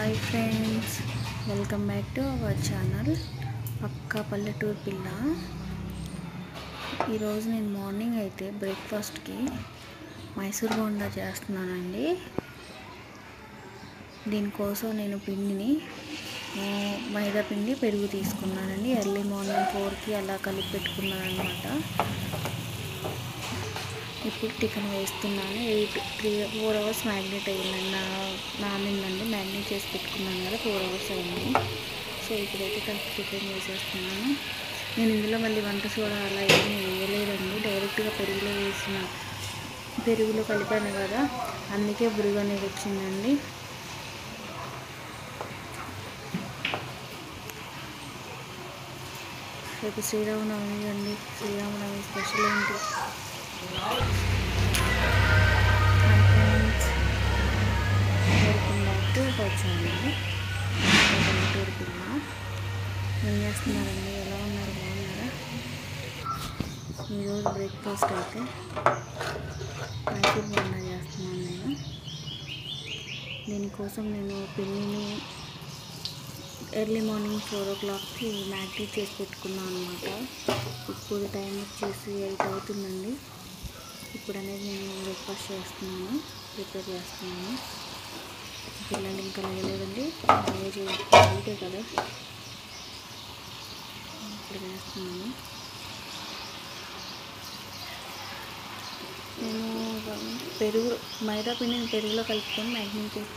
Hi friends, welcome back to our channel పక్కా పల్లెటూరు పిల్ల. ఈరోజు నేను మార్నింగ్ అయితే బ్రేక్ఫాస్ట్కి మైసూర్ బోండా చేస్తున్నానండి. దీనికోసం నేను పిండిని మైదా పిండి పెరుగు తీసుకున్నానండి. ఎర్లీ మార్నింగ్ 4కి అలా కలిపి పెట్టుకున్నాను అనమాట. ఇప్పుడు చికెన్ వేస్తున్నాను. 4 అవర్స్ మ్యాగ్నేట్ అయ్యిందండి, నానిందండి. మ్యాగ్నేట్ చేసి పెట్టుకున్నాను కదా, 4 అవర్స్ అయింది. సో ఇప్పుడైతే కలిపి చికెన్ వేసేస్తున్నాను. నేను ఇందులో మళ్ళీ వంట సోడా అలా ఏమీ వేయలేదండి. డైరెక్ట్గా పెరుగులో కలిపాను కదా, అందుకే బురుగు అనేది వచ్చిందండి. రేపు శ్రీరామనవమి అండి. శ్రీరామనవమి స్పెషల్ ఏంటి? Welcome back to our channel పల్లెటూరు పిల్ల. ఏం చేస్తున్నారండి? ఎలా ఉన్నారు? బాగున్నారా? ఈరోజు బ్రేక్ఫాస్ట్ అయితే మైసూర్ బోండా చేస్తున్నాను నేను. దీనికోసం నేను పిండిని ఎర్లీ మార్నింగ్ 4 o'clockకి మ్యాగ్నేట్ చేసి పెట్టుకున్నాను అనమాట. ఇప్పుడు టైం వచ్చేసి 8 అవుతుందండి. ఇప్పుడు అనేది నేను బ్రేక్ఫాస్ట్ ప్రిపేర్ చేస్తున్నాను. పిల్లలు ఇంకా లేదండి, అయితే కదా ఇప్పుడు వేస్తున్నాను. నేను మైదా పిండిని పెరుగులో కలుపుకొని మ్యాగ్నేట్ చేసి